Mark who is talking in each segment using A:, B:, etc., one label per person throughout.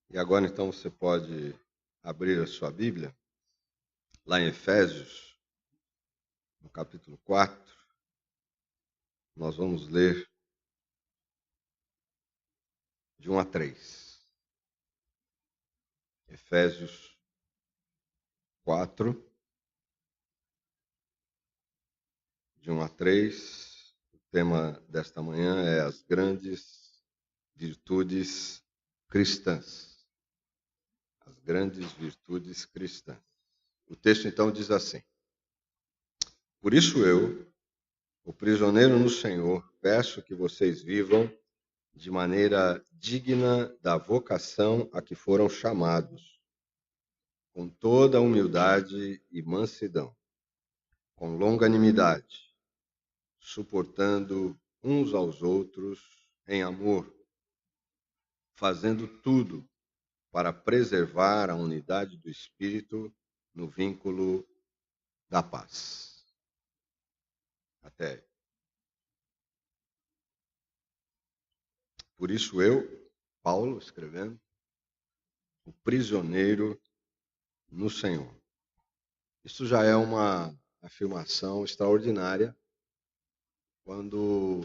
A: E agora então você pode abrir a sua Bíblia, lá em Efésios, no capítulo 4. Nós vamos ler de 1 a 3. Efésios 4, de 1 a 3. O tema desta manhã é as grandes virtudes cristãs. As grandes virtudes cristãs. O texto então diz assim: Por isso eu, o prisioneiro no Senhor, peço que vocês vivam de maneira digna da vocação a que foram chamados, com toda humildade e mansidão, com longanimidade, suportando uns aos outros em amor, fazendo tudo para preservar a unidade do Espírito no vínculo da paz. Até aí. Por isso eu, Paulo, escrevendo, o prisioneiro no Senhor. Isso já é uma afirmação extraordinária quando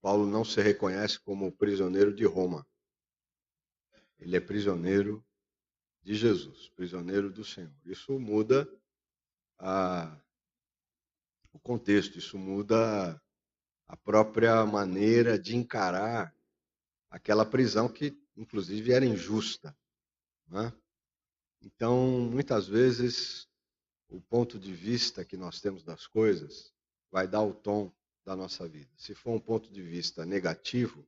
A: Paulo não se reconhece como prisioneiro de Roma. Ele é prisioneiro de Jesus, prisioneiro do Senhor. Isso muda o contexto, isso muda a própria maneira de encarar aquela prisão que, inclusive, era injusta. Né? Então, muitas vezes, o ponto de vista que nós temos das coisas vai dar o tom da nossa vida. Se for um ponto de vista negativo,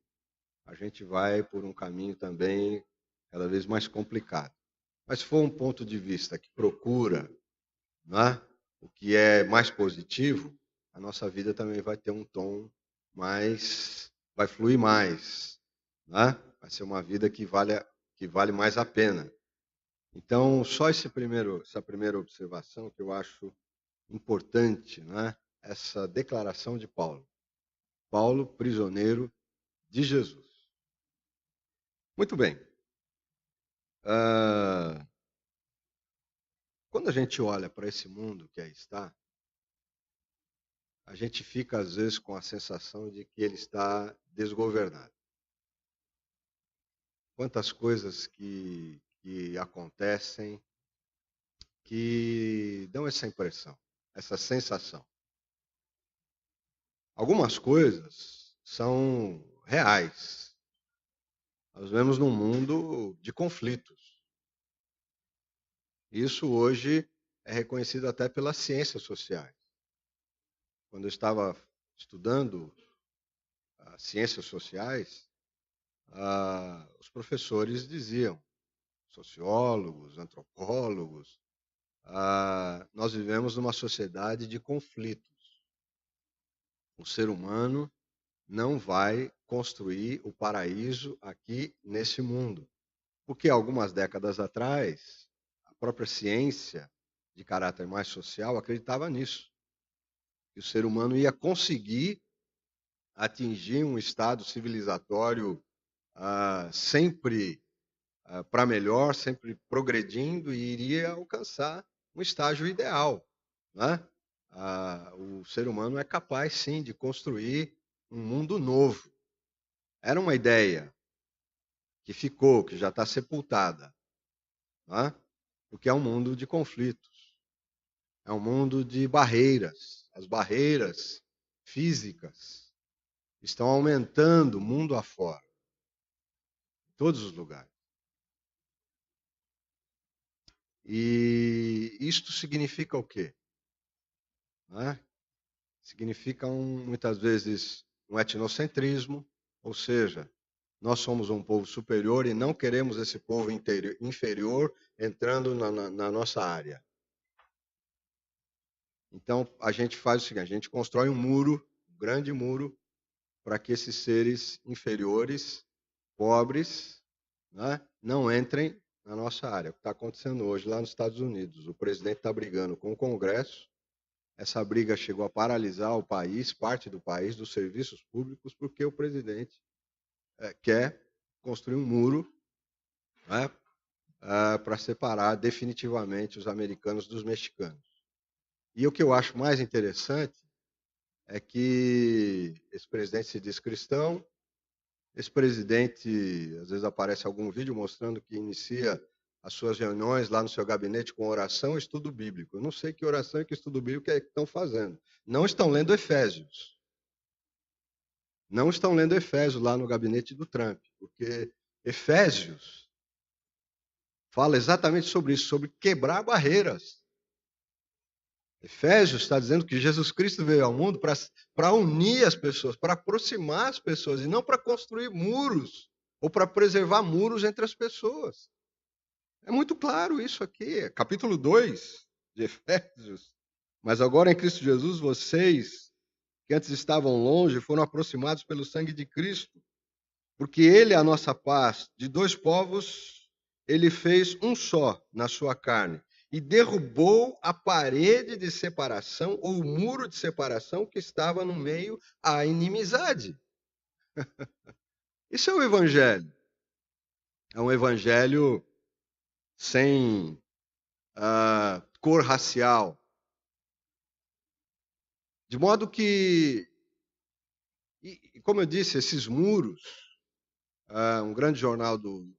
A: a gente vai por um caminho também cada vez mais complicado. Mas se for um ponto de vista que procura, né, o que é mais positivo, a nossa vida também vai ter um tom mais, vai fluir mais, né? Vai ser uma vida que vale mais a pena. Então, só essa primeira observação que eu acho importante, né? Essa declaração de Paulo. Paulo, prisioneiro de Jesus. Muito bem. Quando a gente olha para esse mundo que aí está, a gente fica às vezes com a sensação de que ele está desgovernado. Quantas coisas que acontecem que dão essa impressão, essa sensação. Algumas coisas são reais. Nós vivemos num mundo de conflitos. Isso hoje é reconhecido até pelas ciências sociais. Quando eu estava estudando as ciências sociais, os professores diziam, sociólogos, antropólogos, nós vivemos numa sociedade de conflitos. O ser humano não vai construir o paraíso aqui nesse mundo. Porque algumas décadas atrás, a própria ciência de caráter mais social acreditava nisso. Que o ser humano ia conseguir atingir um estado civilizatório sempre para melhor, sempre progredindo e iria alcançar um estágio ideal. Né? O ser humano é capaz, sim, de construir um mundo novo. Era uma ideia que ficou, que já está sepultada, né? Porque é um mundo de conflitos, é um mundo de barreiras. As barreiras físicas estão aumentando mundo afora, em todos os lugares. E isto significa o quê? Né? Significa muitas vezes um etnocentrismo, ou seja, nós somos um povo superior e não queremos esse povo inferior entrando na nossa área. Então a gente faz o seguinte: a gente constrói um muro, um grande muro, para que esses seres inferiores, pobres, né, não entrem na nossa área. O que está acontecendo hoje lá nos Estados Unidos? O presidente está brigando com o Congresso. Essa briga chegou a paralisar o país, parte do país, dos serviços públicos, porque o presidente quer construir um muro, né, para separar definitivamente os americanos dos mexicanos. E o que eu acho mais interessante é que esse presidente se diz cristão, esse presidente, às vezes aparece algum vídeo mostrando que inicia as suas reuniões lá no seu gabinete com oração e estudo bíblico. Eu não sei que oração e que estudo bíblico é que estão fazendo. Não estão lendo Efésios. Não estão lendo Efésios lá no gabinete do Trump, porque Efésios fala exatamente sobre isso, sobre quebrar barreiras. Efésios está dizendo que Jesus Cristo veio ao mundo para unir as pessoas, para aproximar as pessoas, e não para construir muros ou para preservar muros entre as pessoas. É muito claro isso aqui, capítulo 2 de Efésios. Mas agora em Cristo Jesus, vocês que antes estavam longe foram aproximados pelo sangue de Cristo, porque Ele é a nossa paz. De dois povos, Ele fez um só na sua carne e derrubou a parede de separação, ou o muro de separação que estava no meio à inimizade. Isso é o Evangelho. É um Evangelho sem cor racial. De modo que, como eu disse, esses muros, um grande jornal do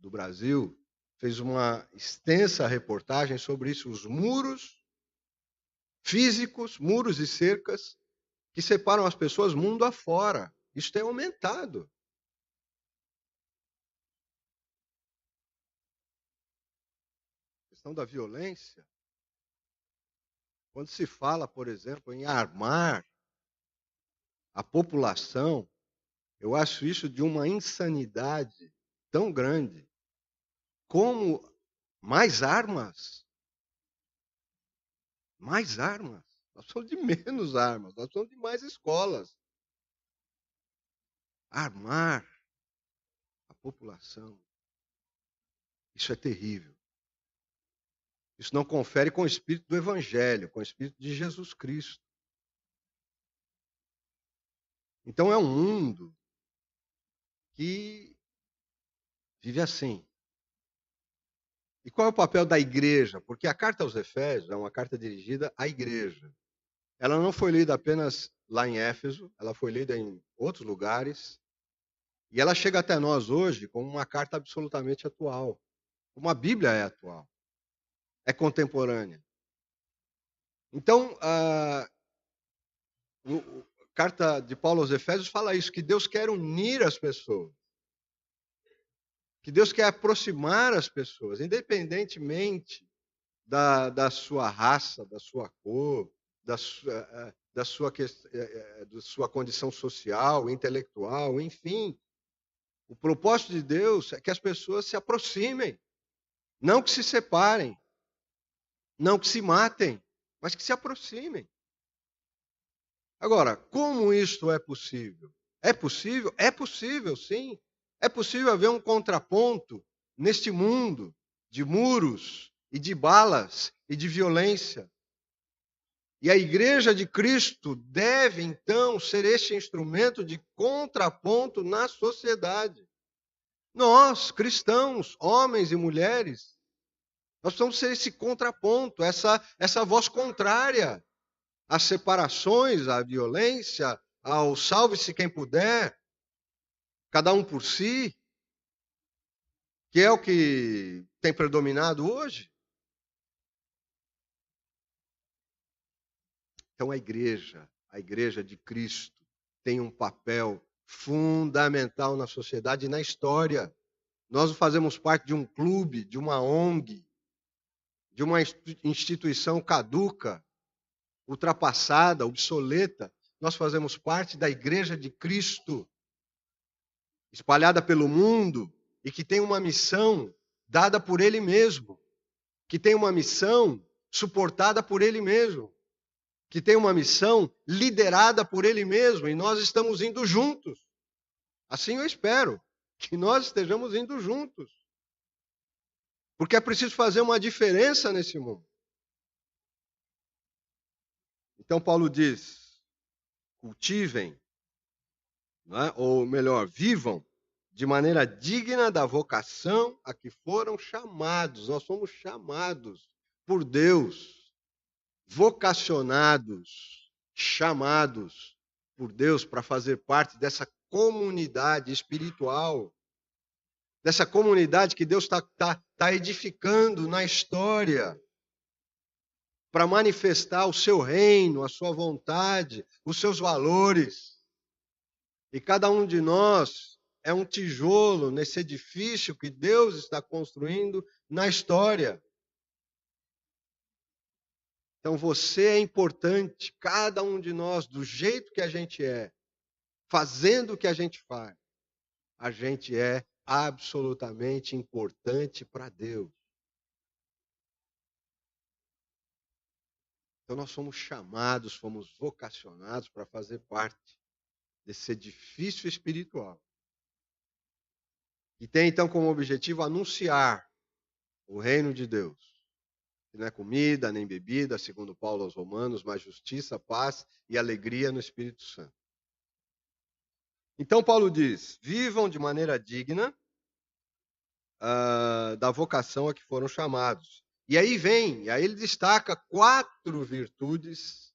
A: Brasil fez uma extensa reportagem sobre isso, os muros físicos, muros e cercas que separam as pessoas mundo afora. Isso tem aumentado. A questão da violência, quando se fala, por exemplo, em armar a população, eu acho isso de uma insanidade tão grande. Como mais armas? Mais armas? Nós precisamos de menos armas, nós precisamos de mais escolas. Armar a população. Isso é terrível. Isso não confere com o espírito do Evangelho, com o espírito de Jesus Cristo. Então é um mundo que vive assim. E qual é o papel da igreja? Porque a carta aos Efésios é uma carta dirigida à igreja. Ela não foi lida apenas lá em Éfeso, ela foi lida em outros lugares. E ela chega até nós hoje como uma carta absolutamente atual. Como a Bíblia é atual. É contemporânea. Então, a carta de Paulo aos Efésios fala isso, que Deus quer unir as pessoas. Que Deus quer aproximar as pessoas, independentemente da sua raça, da sua cor, da sua condição social, intelectual, enfim. O propósito de Deus é que as pessoas se aproximem, não que se separem, não que se matem, mas que se aproximem. Agora, como isto é possível? É possível? É possível, sim. É possível haver um contraponto neste mundo de muros e de balas e de violência. E a Igreja de Cristo deve, então, ser este instrumento de contraponto na sociedade. Nós, cristãos, homens e mulheres, nós precisamos ser esse contraponto, essa voz contrária às separações, à violência, ao salve-se quem puder, cada um por si, que é o que tem predominado hoje. Então a igreja de Cristo, tem um papel fundamental na sociedade e na história. Nós não fazemos parte de um clube, de uma ONG, de uma instituição caduca, ultrapassada, obsoleta. Nós fazemos parte da igreja de Cristo, espalhada pelo mundo e que tem uma missão dada por Ele mesmo, que tem uma missão suportada por Ele mesmo, que tem uma missão liderada por Ele mesmo, e nós estamos indo juntos. Assim eu espero que nós estejamos indo juntos. Porque é preciso fazer uma diferença nesse mundo. Então Paulo diz, cultivem, não é? Ou melhor, vivam de maneira digna da vocação a que foram chamados. Nós somos chamados por Deus, vocacionados, chamados por Deus para fazer parte dessa comunidade espiritual, dessa comunidade que Deus está edificando na história, para manifestar o seu reino, a sua vontade, os seus valores. E cada um de nós é um tijolo nesse edifício que Deus está construindo na história. Então você é importante, cada um de nós, do jeito que a gente é, fazendo o que a gente é absolutamente importante para Deus. Então nós somos chamados, fomos vocacionados para fazer parte desse edifício espiritual. E tem então como objetivo anunciar o reino de Deus. Que não é comida, nem bebida, segundo Paulo aos Romanos, mas justiça, paz e alegria no Espírito Santo. Então Paulo diz, vivam de maneira digna da vocação a que foram chamados. E aí ele destaca 4 virtudes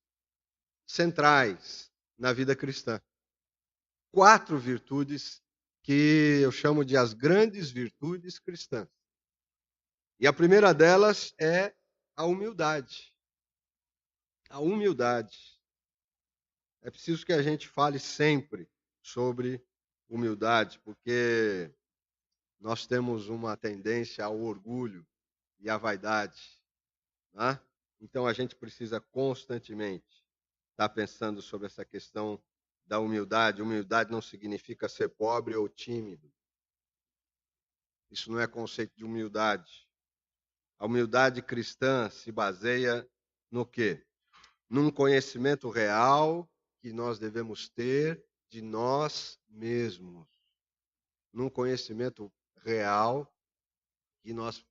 A: centrais na vida cristã. 4 virtudes que eu chamo de as grandes virtudes cristãs. E a primeira delas é a humildade. A humildade. É preciso que a gente fale sempre sobre humildade, porque nós temos uma tendência ao orgulho e à vaidade. Né? Então a gente precisa constantemente estar pensando sobre essa questão da humildade. Humildade não significa ser pobre ou tímido. Isso não é conceito de humildade. A humildade cristã se baseia no quê? Num conhecimento real que nós devemos ter de nós mesmos. Num conhecimento real que nós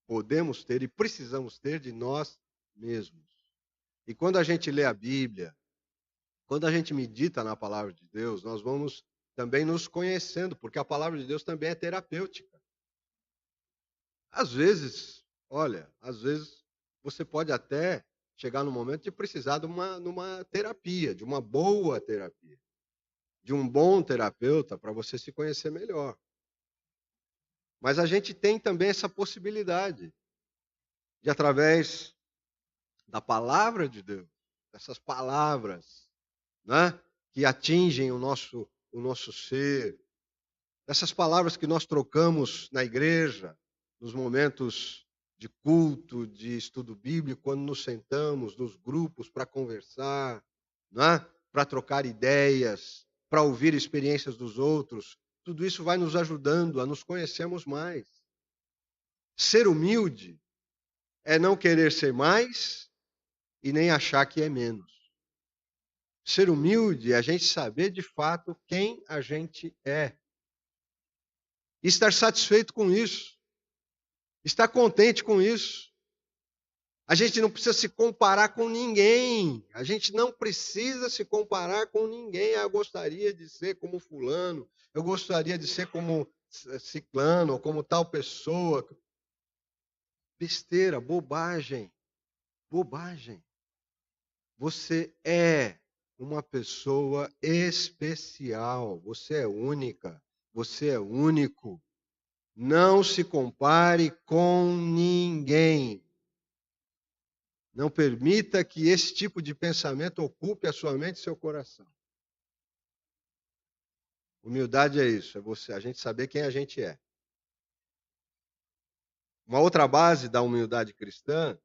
A: podemos ter e precisamos ter de nós mesmos. E quando a gente lê a Bíblia, quando a gente medita na palavra de Deus, nós vamos também nos conhecendo, porque a palavra de Deus também é terapêutica. Às vezes você pode até chegar no momento de precisar de uma terapia, de uma boa terapia, de um bom terapeuta para você se conhecer melhor. Mas a gente tem também essa possibilidade de, através da palavra de Deus, dessas palavras, né, que atingem o nosso ser, dessas palavras que nós trocamos na igreja, nos momentos de culto, de estudo bíblico, quando nos sentamos nos grupos para conversar, né, para trocar ideias, para ouvir experiências dos outros, tudo isso vai nos ajudando a nos conhecermos mais. Ser humilde é não querer ser mais e nem achar que é menos. Ser humilde é a gente saber de fato quem a gente é. E estar satisfeito com isso. Estar contente com isso. A gente não precisa se comparar com ninguém. A gente não precisa se comparar com ninguém. Eu gostaria de ser como fulano. Eu gostaria de ser como ciclano ou como tal pessoa. Besteira, bobagem. Bobagem. Você é uma pessoa especial. Você é única. Você é único. Não se compare com ninguém. Não permita que esse tipo de pensamento ocupe a sua mente e seu coração. Humildade é isso, é a gente saber quem a gente é. Uma outra base da humildade cristã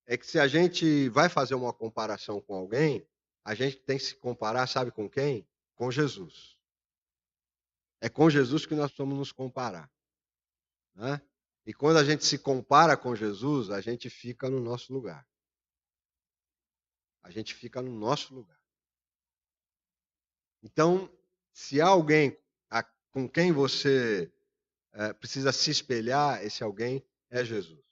A: é que se a gente vai fazer uma comparação com alguém, a gente tem que se comparar, sabe com quem? Com Jesus. É com Jesus que nós precisamos nos comparar. Né? E quando a gente se compara com Jesus, a gente fica no nosso lugar. A gente fica no nosso lugar. Então, se há alguém com quem você precisa se espelhar, esse alguém é Jesus.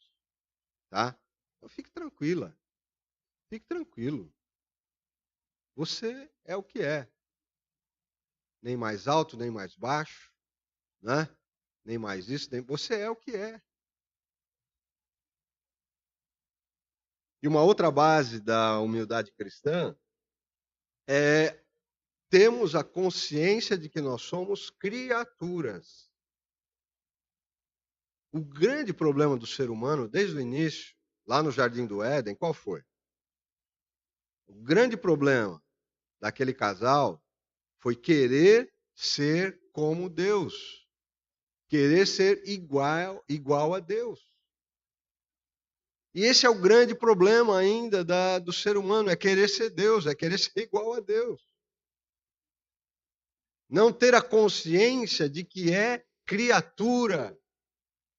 A: Tá? Então fique tranquila. Fique tranquilo. Você é o que é. Nem mais alto, nem mais baixo. né? Nem mais isso, nem você é o que é. E uma outra base da humildade cristã é termos a consciência de que nós somos criaturas. O grande problema do ser humano, desde o início, lá no Jardim do Éden, qual foi? O grande problema daquele casal foi querer ser como Deus, querer ser igual a Deus. E esse é o grande problema ainda do ser humano, é querer ser Deus, é querer ser igual a Deus. Não ter a consciência de que é criatura,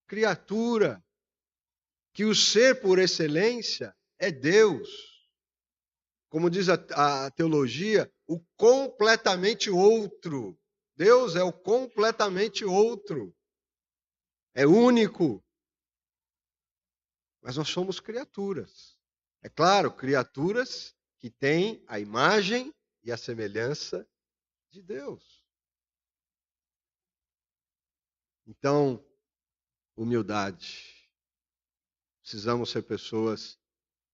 A: criatura, que o ser por excelência é Deus. Como diz a teologia, o completamente outro. Deus é o completamente outro. É único. Mas nós somos criaturas. É claro, criaturas que têm a imagem e a semelhança de Deus. Então, humildade. Precisamos ser pessoas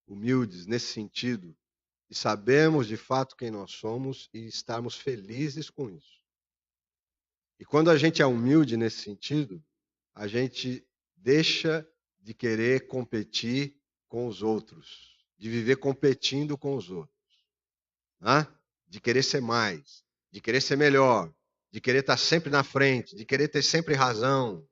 A: humildes nesse sentido e sabemos de fato quem nós somos e estarmos felizes com isso. E quando a gente é humilde nesse sentido, a gente deixa de querer competir com os outros, de viver competindo com os outros, né? De querer ser mais, de querer ser melhor, de querer estar sempre na frente, de querer ter sempre razão.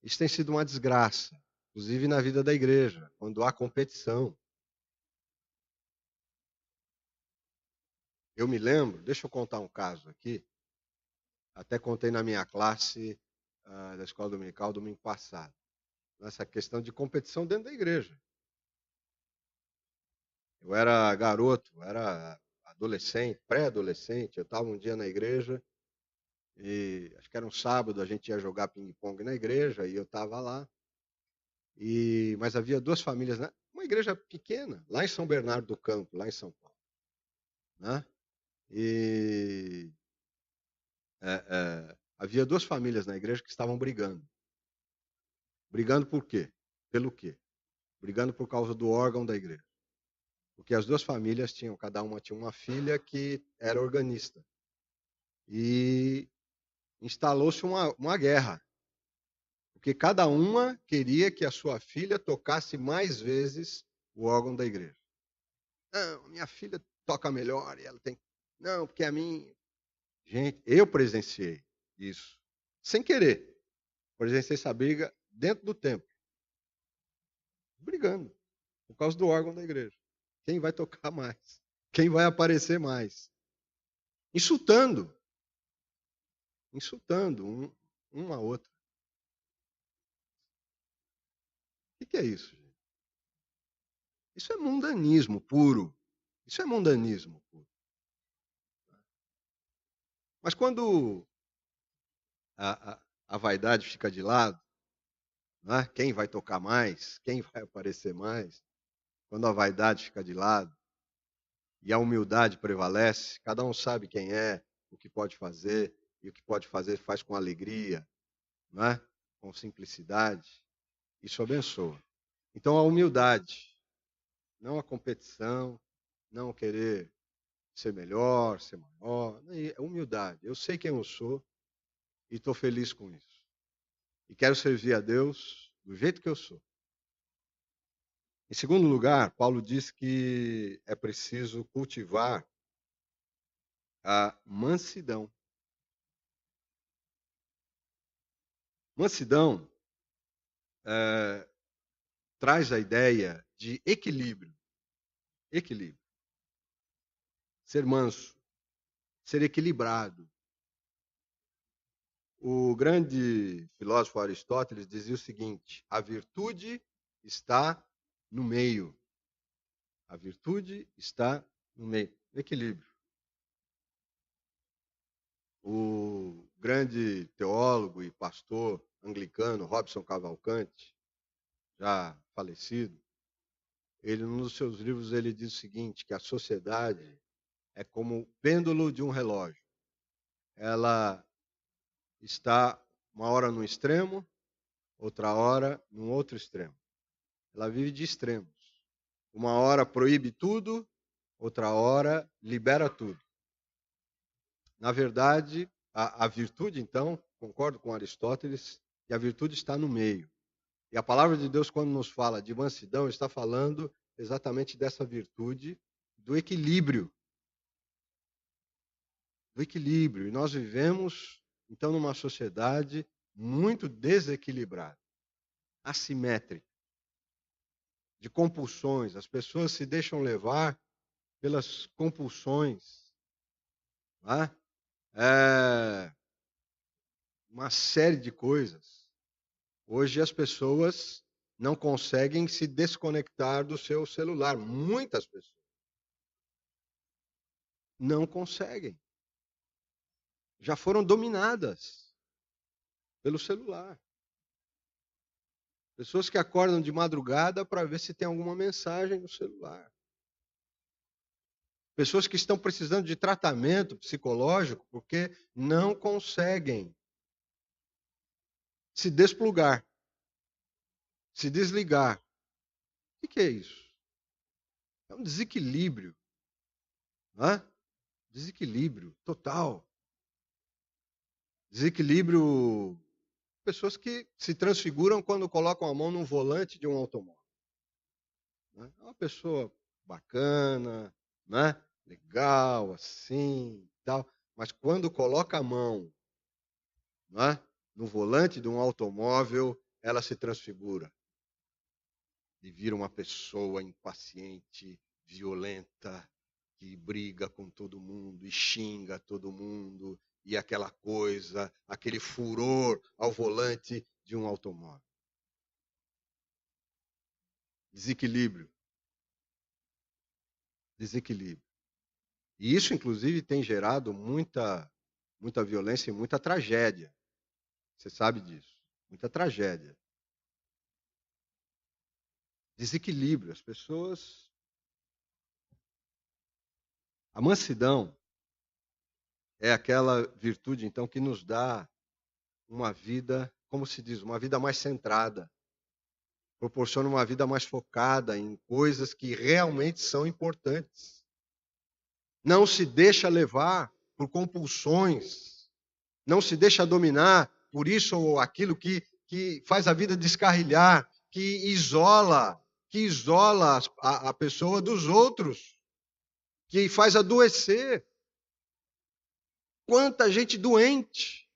A: Isso tem sido uma desgraça, inclusive na vida da igreja, quando há competição. Eu me lembro, deixa eu contar um caso aqui, até contei na minha classe da escola dominical domingo passado, nessa questão de competição dentro da igreja. Eu era garoto, era adolescente, pré-adolescente, eu estava um dia na igreja e acho que era um sábado, a gente ia jogar ping-pong na igreja e eu estava lá. Mas havia duas famílias, né? Uma igreja pequena, lá em São Bernardo do Campo, lá em São Paulo, né? E havia duas famílias na igreja que estavam brigando. Brigando por quê? Pelo quê? Brigando por causa do órgão da igreja. Porque as duas famílias tinham, cada uma tinha uma filha que era organista. E instalou-se uma guerra. Porque cada uma queria que a sua filha tocasse mais vezes o órgão da igreja. Não, minha filha toca melhor e ela tem. Não, porque a minha. Gente, eu presenciei isso. Sem querer. Presenciei essa briga dentro do templo. Brigando. Por causa do órgão da igreja. Quem vai tocar mais? Quem vai aparecer mais? Insultando. Insultando um a outro. O que é isso, gente? Isso é mundanismo puro. Isso é mundanismo puro. Mas quando a vaidade fica de lado, né? Quem vai tocar mais, quem vai aparecer mais, quando a vaidade fica de lado e a humildade prevalece, cada um sabe quem é, o que pode fazer, e o que pode fazer faz com alegria, né? Com simplicidade, isso abençoa. Então a humildade, não a competição, não querer ser melhor, ser maior, é humildade. Eu sei quem eu sou e estou feliz com isso. E quero servir a Deus do jeito que eu sou. Em segundo lugar, Paulo diz que é preciso cultivar a mansidão. Mansidão traz a ideia de equilíbrio. Equilíbrio. Ser manso. Ser equilibrado. O grande filósofo Aristóteles dizia o seguinte: a virtude está no meio. A virtude está no meio. Equilíbrio. O grande teólogo e pastor anglicano Robson Cavalcante, já falecido, ele, num dos seus livros, ele diz o seguinte, que a sociedade é como o pêndulo de um relógio. Ela está uma hora num extremo, outra hora num outro extremo. Ela vive de extremos. Uma hora proíbe tudo, outra hora libera tudo. Na verdade, a virtude, então, concordo com Aristóteles, que a virtude está no meio. E a palavra de Deus, quando nos fala de mansidão, está falando exatamente dessa virtude, do equilíbrio. Do equilíbrio. E nós vivemos, então, numa sociedade muito desequilibrada, assimétrica, de compulsões. As pessoas se deixam levar pelas compulsões. Não é? Uma série de coisas. Hoje as pessoas não conseguem se desconectar do seu celular. Muitas pessoas não conseguem. Já foram dominadas pelo celular. Pessoas que acordam de madrugada para ver se tem alguma mensagem no celular. Pessoas que estão precisando de tratamento psicológico porque não conseguem se desplugar, se desligar. O que é isso? É um desequilíbrio. Não é? Desequilíbrio total. Desequilíbrio. Pessoas que se transfiguram quando colocam a mão no volante de um automóvel. Né? É uma pessoa bacana, né? Legal, assim, tal. Mas quando coloca a mão, né, no volante de um automóvel, ela se transfigura e vira uma pessoa impaciente, violenta, que briga com todo mundo e xinga todo mundo e aquela coisa, aquele furor ao volante de um automóvel. Desequilíbrio. Desequilíbrio. E isso, inclusive, tem gerado muita violência e muita tragédia. Você sabe disso. Muita tragédia. Desequilíbrio. As pessoas. A mansidão é aquela virtude, então, que nos dá uma vida, como se diz, uma vida mais centrada. Proporciona uma vida mais focada em coisas que realmente são importantes. Não se deixa levar por compulsões. Não se deixa dominar por isso ou aquilo que faz a vida descarrilhar, que isola a pessoa dos outros, que faz adoecer. Quanta gente doente.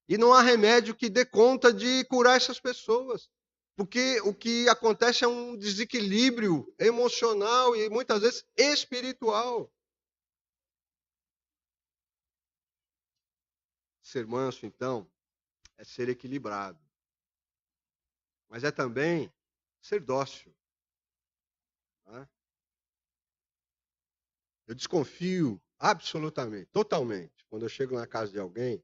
A: E não há remédio que dê conta de curar essas pessoas. Porque o que acontece é um desequilíbrio emocional e muitas vezes espiritual. Ser manso, então, é ser equilibrado. Mas é também ser dócil. Tá? Eu desconfio absolutamente, totalmente, quando eu chego na casa de alguém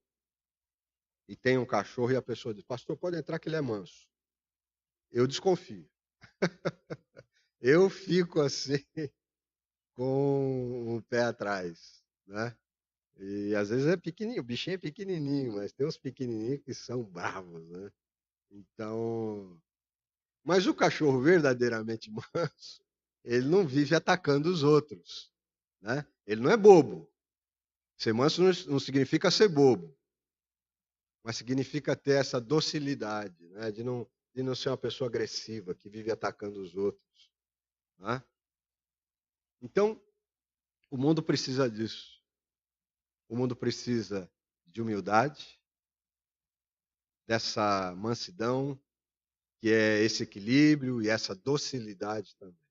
A: e tem um cachorro e a pessoa diz, pastor, pode entrar que ele é manso. Eu desconfio. Eu fico assim, com o pé atrás, né? E às vezes é pequenininho, o bichinho é pequenininho, mas tem uns pequenininhos que são bravos, né? Então, mas o cachorro verdadeiramente manso, ele não vive atacando os outros, né? Ele não é bobo. Ser manso não significa ser bobo, mas significa ter essa docilidade, né? De não ser uma pessoa agressiva que vive atacando os outros, né? Então, o mundo precisa disso. O mundo precisa de humildade, dessa mansidão, que é esse equilíbrio e essa docilidade também.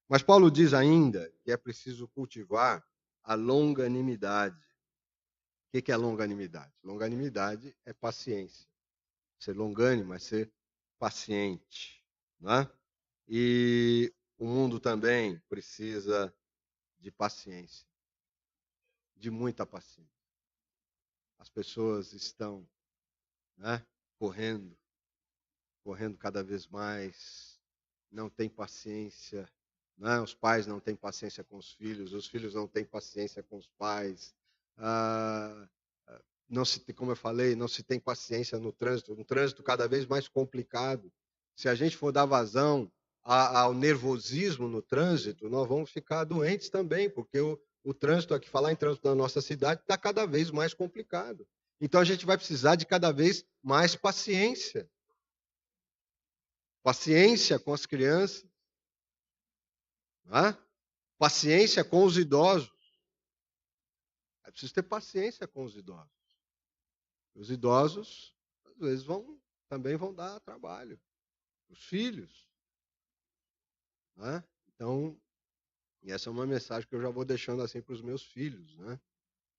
A: Mas Paulo diz ainda que é preciso cultivar a longanimidade. O que é longanimidade? Longanimidade é paciência. Ser longânimo é ser paciente. Né? E o mundo também precisa de paciência, de muita paciência. As pessoas estão, né, correndo cada vez mais, não têm paciência, né? Os pais não têm paciência com os filhos não têm paciência com os pais. não se tem, como eu falei, não se tem paciência no trânsito, um trânsito cada vez mais complicado. Se a gente for dar vazão ao nervosismo no trânsito, nós vamos ficar doentes também, porque o trânsito, aqui falar em trânsito na nossa cidade, está cada vez mais complicado. Então a gente vai precisar de cada vez mais paciência. Paciência com as crianças, né? Paciência com os idosos. É preciso ter paciência com os idosos. Os idosos, às vezes, também vão dar trabalho. Os filhos. Né? Então, e essa é uma mensagem que eu já vou deixando assim para os meus filhos. Né?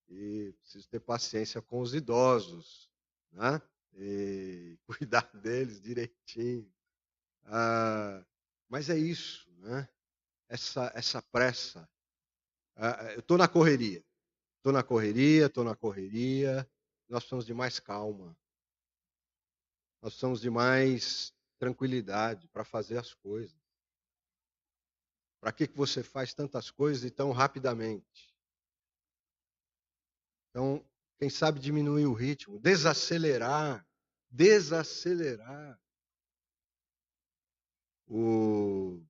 A: E preciso ter paciência com os idosos. Né? E cuidar deles direitinho. Mas é isso. Né? Essa pressa. Eu estou na correria. Estou na correria. Nós precisamos de mais calma. Nós precisamos de mais tranquilidade para fazer as coisas. Para que você faz tantas coisas e tão rapidamente? Então, quem sabe diminuir o ritmo, desacelerar. O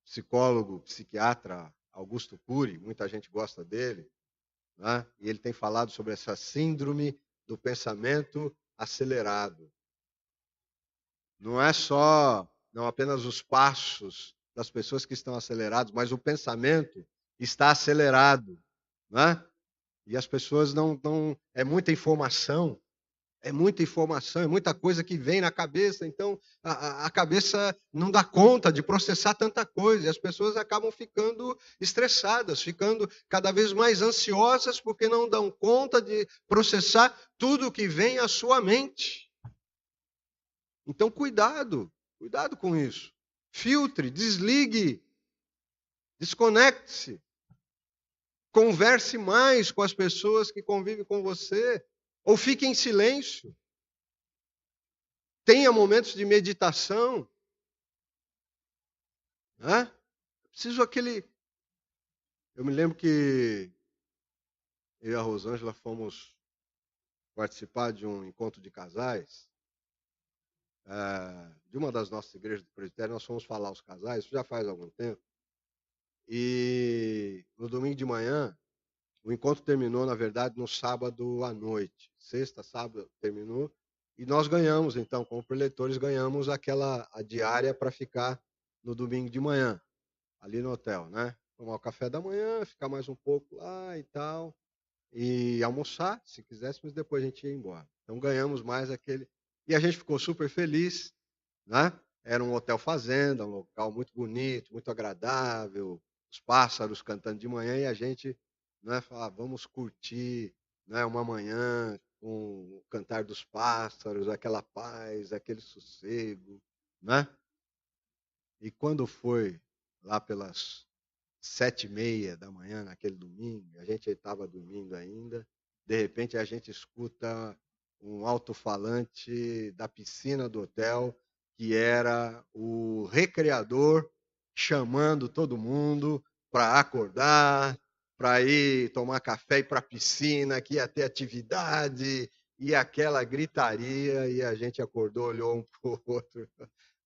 A: psicólogo, psiquiatra Augusto Cury, muita gente gosta dele, né? E ele tem falado sobre essa síndrome do pensamento acelerado. Não é não apenas os passos das pessoas que estão acelerados, mas o pensamento está acelerado, né? E as pessoas não é muita informação, é muita coisa que vem na cabeça, então a cabeça não dá conta de processar tanta coisa, e as pessoas acabam ficando estressadas, ficando cada vez mais ansiosas porque não dão conta de processar tudo que vem à sua mente. Então cuidado com isso. Filtre, desligue, desconecte-se. Converse mais com as pessoas que convivem com você. Ou fique em silêncio. Tenha momentos de meditação. Né? Preciso aquele... Eu me lembro que eu e a Rosângela fomos participar de um encontro de casais. De uma das nossas igrejas do presbitério, nós fomos falar aos casais, isso já faz algum tempo. E no domingo de manhã, o encontro terminou, na verdade, no sábado à noite. Sexta, sábado, terminou. E nós ganhamos, então, como preletores, ganhamos a diária para ficar no domingo de manhã, ali no hotel, né? Tomar o café da manhã, ficar mais um pouco lá e tal. E almoçar, se quiséssemos, depois a gente ia embora. Então ganhamos mais aquele. E a gente ficou super feliz, né? Era um hotel fazenda, um local muito bonito, muito agradável, os pássaros cantando de manhã e a gente, né, falava, vamos curtir, né, uma manhã com o cantar dos pássaros, aquela paz, aquele sossego, né? E quando foi lá pelas 7h30 da manhã, naquele domingo, a gente estava dormindo ainda, de repente a gente escuta um alto-falante da piscina do hotel, que era o recreador chamando todo mundo para acordar, para ir tomar café e ir para a piscina, que ia ter atividade, e aquela gritaria, e a gente acordou, olhou um para o outro.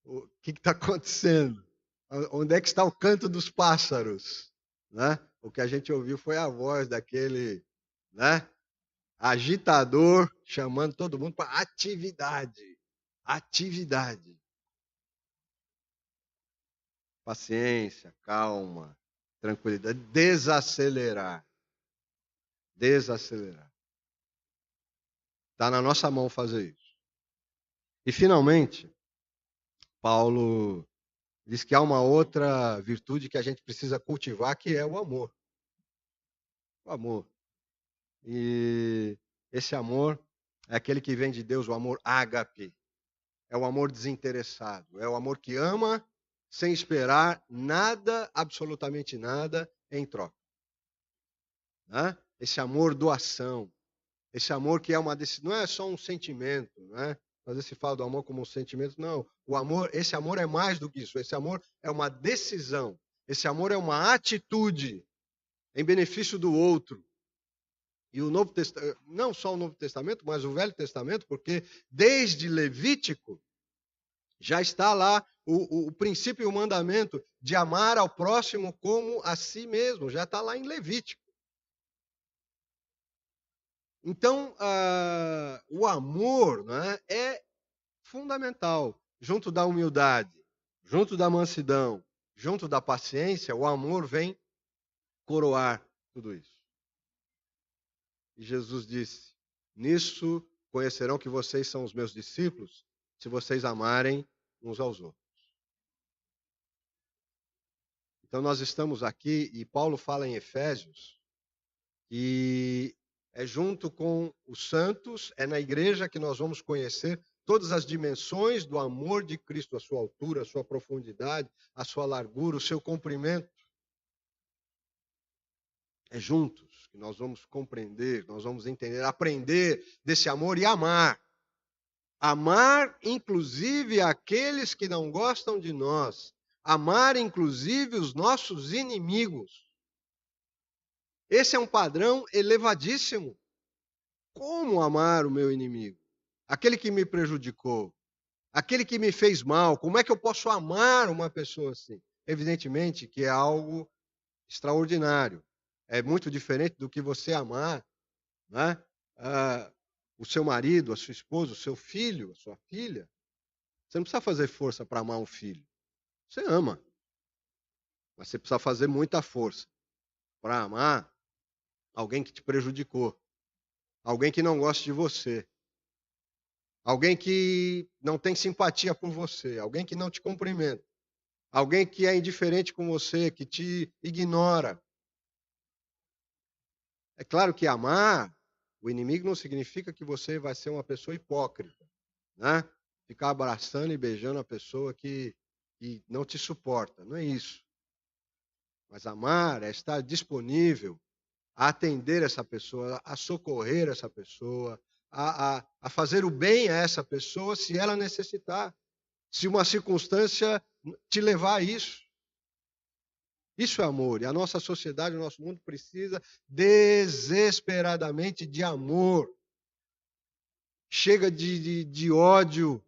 A: O que está acontecendo? Onde é que está o canto dos pássaros? Né? O que a gente ouviu foi a voz daquele, né, agitador chamando todo mundo para atividade. Atividade. Paciência, calma, tranquilidade. Desacelerar. Desacelerar. Está na nossa mão fazer isso. E, finalmente, Paulo diz que há uma outra virtude que a gente precisa cultivar, que é o amor. O amor. E esse amor é aquele que vem de Deus, o amor ágape. É o amor desinteressado. É o amor que ama sem esperar nada, absolutamente nada, em troca. Né? Esse amor doação. Esse amor que é não é só um sentimento, né? Às vezes se fala do amor como um sentimento. Não, esse amor é mais do que isso. Esse amor é uma decisão. Esse amor é uma atitude em benefício do outro. E o Novo Testamento, não só o Novo Testamento, mas o Velho Testamento, porque desde Levítico já está lá o princípio e o mandamento de amar ao próximo como a si mesmo, já está lá em Levítico. Então, o amor, né, é fundamental, junto da humildade, junto da mansidão, junto da paciência, o amor vem coroar tudo isso. E Jesus disse: nisso conhecerão que vocês são os meus discípulos, se vocês amarem uns aos outros. Então nós estamos aqui, e Paulo fala em Efésios, que é junto com os santos, é na igreja que nós vamos conhecer todas as dimensões do amor de Cristo, a sua altura, a sua profundidade, a sua largura, o seu comprimento. É juntos que nós vamos compreender, nós vamos entender, aprender desse amor e amar. Amar, inclusive, aqueles que não gostam de nós. Amar, inclusive, os nossos inimigos. Esse é um padrão elevadíssimo. Como amar o meu inimigo? Aquele que me prejudicou, aquele que me fez mal. Como é que eu posso amar uma pessoa assim? Evidentemente que é algo extraordinário. É muito diferente do que você amar, né? O seu marido, a sua esposa, o seu filho, a sua filha. Você não precisa fazer força para amar um filho. Você ama. Mas você precisa fazer muita força para amar alguém que te prejudicou. Alguém que não gosta de você. Alguém que não tem simpatia por você. Alguém que não te cumprimenta. Alguém que é indiferente com você, que te ignora. É claro que amar o inimigo não significa que você vai ser uma pessoa hipócrita, né? Ficar abraçando e beijando a pessoa que não te suporta. Não é isso. Mas amar é estar disponível a atender essa pessoa, a socorrer essa pessoa, a fazer o bem a essa pessoa se ela necessitar, se uma circunstância te levar a isso. Isso é amor. E a nossa sociedade, o nosso mundo precisa desesperadamente de amor. Chega de ódio.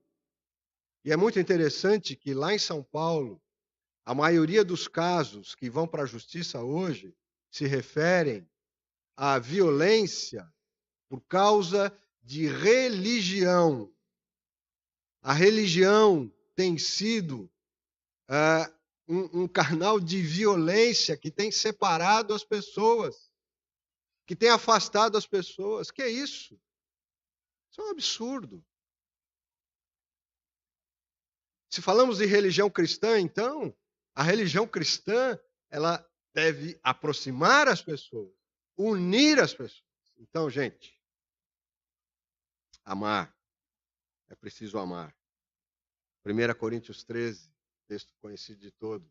A: E é muito interessante que lá em São Paulo, a maioria dos casos que vão para a justiça hoje se referem à violência por causa de religião. A religião tem sido um canal de violência que tem separado as pessoas, que tem afastado as pessoas. Que é isso? Isso é um absurdo. Se falamos de religião cristã, então, a religião cristã, ela deve aproximar as pessoas, unir as pessoas. Então, gente, amar. É preciso amar. 1 Coríntios 13, texto conhecido de todos.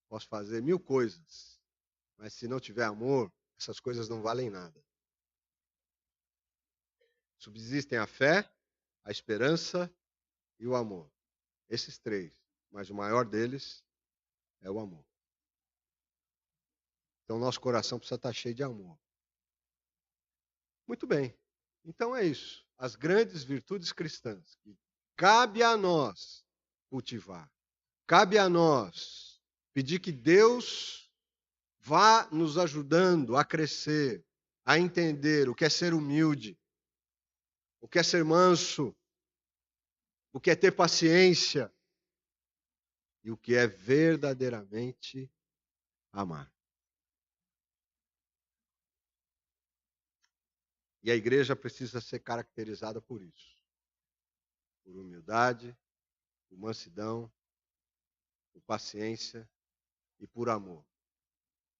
A: Posso fazer 1000 coisas, mas se não tiver amor, essas coisas não valem nada. Subsistem a fé, a esperança e o amor. Esses três. Mas o maior deles é o amor. Então, nosso coração precisa estar cheio de amor. Muito bem. Então é isso. As grandes virtudes cristãs que cabe a nós cultivar. Cabe a nós pedir que Deus vá nos ajudando a crescer, a entender o que é ser humilde, o que é ser manso, o que é ter paciência e o que é verdadeiramente amar. E a igreja precisa ser caracterizada por isso. Por humildade, por mansidão, por paciência e por amor.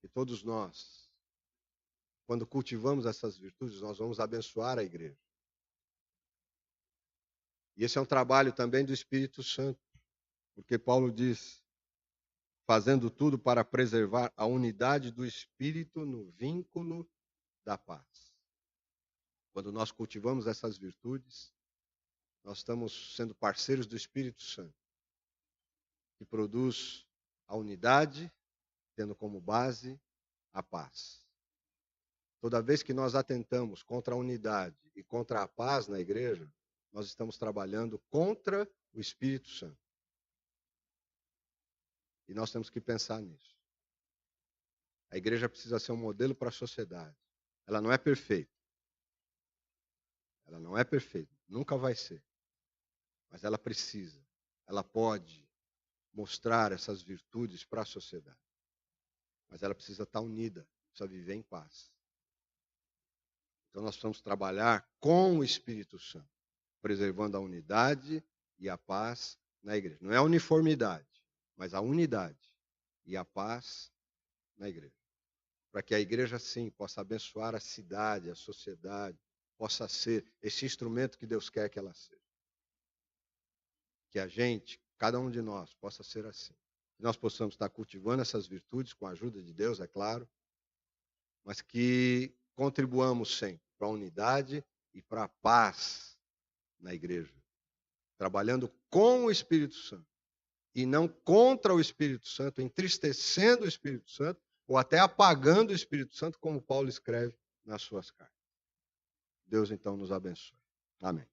A: E todos nós, quando cultivamos essas virtudes, nós vamos abençoar a igreja. E esse é um trabalho também do Espírito Santo, porque Paulo diz, fazendo tudo para preservar a unidade do Espírito no vínculo da paz. Quando nós cultivamos essas virtudes, nós estamos sendo parceiros do Espírito Santo, que produz a unidade, tendo como base a paz. Toda vez que nós atentamos contra a unidade e contra a paz na igreja, nós estamos trabalhando contra o Espírito Santo. E nós temos que pensar nisso. A igreja precisa ser um modelo para a sociedade. Ela não é perfeita. Ela não é perfeita. Nunca vai ser. Mas ela precisa. Ela pode mostrar essas virtudes para a sociedade. Mas ela precisa estar unida. Precisa viver em paz. Então nós precisamos trabalhar com o Espírito Santo, preservando a unidade e a paz na igreja. Não é a uniformidade, mas a unidade e a paz na igreja. Para que a igreja, sim, possa abençoar a cidade, a sociedade, possa ser esse instrumento que Deus quer que ela seja. Que a gente, cada um de nós, possa ser assim. Que nós possamos estar cultivando essas virtudes com a ajuda de Deus, é claro, mas que contribuamos sempre para a unidade e para a paz na igreja, trabalhando com o Espírito Santo e não contra o Espírito Santo, entristecendo o Espírito Santo ou até apagando o Espírito Santo, como Paulo escreve nas suas cartas. Deus então nos abençoe. Amém.